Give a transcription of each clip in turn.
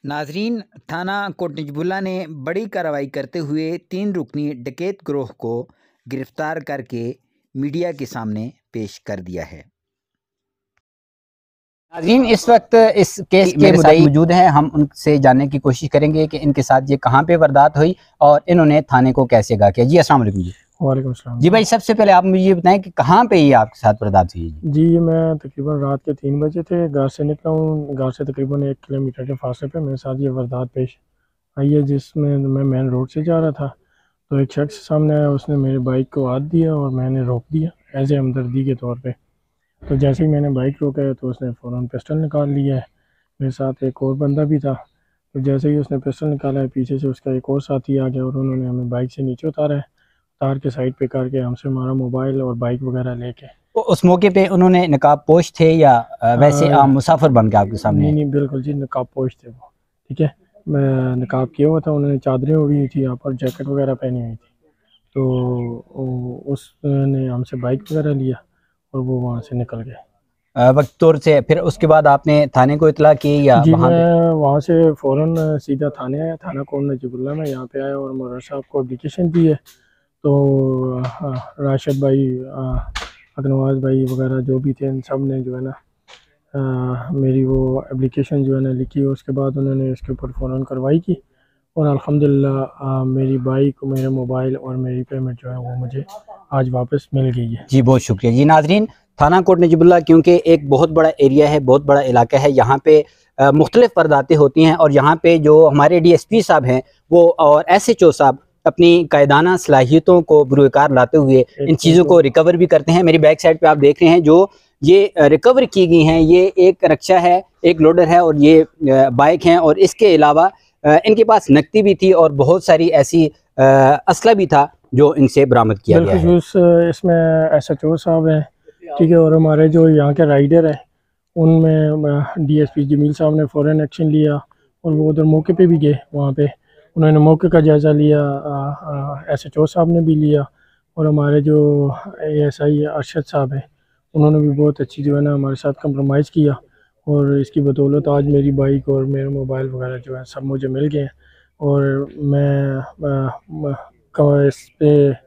नाजरीन, थाना कोटनीजबुल्ला ने बड़ी कार्रवाई करते हुए 3 रुकनी डकैत गिरोह को गिरफ्तार करके मीडिया के सामने पेश कर दिया है। नाजरीन, इस वक्त इस केस के मेरे साथ मौजूद हैं। हम उनसे जानने की कोशिश करेंगे कि इनके साथ ये कहाँ पे वारदात हुई और इन्होंने थाने को कैसे आगाह किया। जी अस्सलाम वालेकुम। जी वालेकुम अस्सलाम। जी भाई, सबसे पहले आप मुझे ये बताएं कि कहाँ पे ये आपके साथ वारदात हुई? जी मैं तकरीबन रात के 3 बजे थे, घर से निकला हूँ। घर से तकरीबन 1 किलोमीटर के फासले पे मेरे साथ ये वारदात पेश आई है, जिसमें मैं मेन रोड से जा रहा था तो एक शख्स सामने आया। उसने मेरी बाइक को हाथ दिया और मैंने रोक दिया एज ए हमदर्दी के तौर पे। तो जैसे ही मैंने बाइक रोका है तो उसने फ़ौरन पिस्टल निकाल लिया है। मेरे साथ एक और बंदा भी था, तो जैसे ही उसने पिस्टल निकाला है पीछे से उसका एक और साथी आ गया और उन्होंने हमें बाइक से नीचे उतारा है, उतार के साइड पे करके हमसे हमारा मोबाइल और बाइक वगैरह लेके। तो उस मौके पे उन्होंने नकाब पोश थे या वैसे आम मुसाफिर बन के आपके सामने? नहीं बिल्कुल जी, नकाब पोश थे वो। ठीक है, मैं नकाब किया हुआ था, उन्होंने चादरें उड़ी हुई थी यहाँ पर, जैकेट वगैरह पहनी हुई थी। तो उसने हमसे बाइक वगैरह लिया और वो वहाँ से निकल गए वक्त तौर से। फिर उसके बाद आपने थाने को इतला की या जी? वहाँ मैं वहाँ से फ़ौरन सीधा थाने आया, थाना कोटनीजबुल्ला में यहाँ पे आया और मुरार साहब को एप्लीकेशन दी है। तो राशिद भाई, अकनवाज भाई वगैरह जो भी थे, इन सब ने जो है ना मेरी वो एप्लीकेशन जो है ना लिखी। उसके बाद उन्होंने इसके ऊपर फ़ौरन कार्रवाई की और अल्हम्दुलिल्लाह मेरी बाइक, मेरे मोबाइल और मेरी पेमेंट जो है वो मुझे आज वापस मिल गई है। जी बहुत शुक्रिया। जी नाजरीन, थाना कोटनीजबुल्ला क्योंकि एक बहुत बड़ा एरिया है, बहुत बड़ा इलाका है, यहाँ पे मुख्तलिफ वारदातें होती हैं और यहाँ पे जो हमारे DSP साहब हैं वो और SHO साहब अपनी कायदाना सलाहियतों को बुरुकार लाते हुए इन चीज़ों को रिकवर भी करते हैं। मेरी बैक साइड पे आप देख रहे हैं जो ये रिकवर की गई हैं, ये एक रक्षा है, एक लोडर है और ये बाइक हैं और इसके अलावा इनके पास नकदी भी थी और बहुत सारी ऐसी असला भी था जो इनसे बरामद किया गया है। इसमें SHO साहब हैं, ठीक है, और हमारे जो यहाँ के राइडर हैं उनमें DSP जमील साहब ने फ़ौरन एक्शन लिया और वो उधर मौके पे भी गए। वहाँ पे उन्होंने मौके का जायज़ा लिया, SHO साहब ने भी लिया और हमारे जो ASI अरशद साहब हैं उन्होंने भी बहुत अच्छी जो है ना हमारे साथ कंप्रोमाइज़ किया और इसकी बदौलत आज मेरी बाइक और मेरे मोबाइल वगैरह जो है सब मुझे मिल गए हैं और मैं इस पे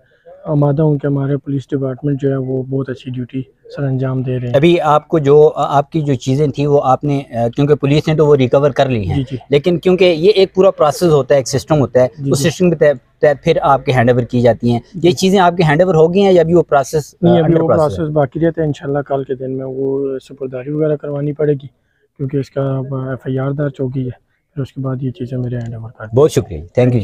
आमादा हूँ कि हमारे पुलिस डिपार्टमेंट जो है वो बहुत अच्छी ड्यूटी सर अंजाम दे रहे हैं। अभी आपको जो आपकी जो चीज़ें थी वो आपने क्योंकि पुलिस ने तो वो रिकवर कर ली हैं, लेकिन क्योंकि ये एक पूरा प्रोसेस होता है, एक सिस्टम होता है, उस सिस्टम के तहत फिर आपके हैंडओवर की जाती हैं। ये चीज़ें आपके हैंडओवर हो गई हैं या अभी वो प्रोसेस? नहीं, अभी वो प्रोसेस बाकी रहता है। इंशाल्लाह कल के दिन में वो सुपुर्दारी वगैरह करवानी पड़ेगी क्योंकि इसका FIR दर्ज हो गई है। फिर उसके बाद ये चीज़ें मेरे हैंडओवर कर। बहुत शुक्रिया, थैंक यू।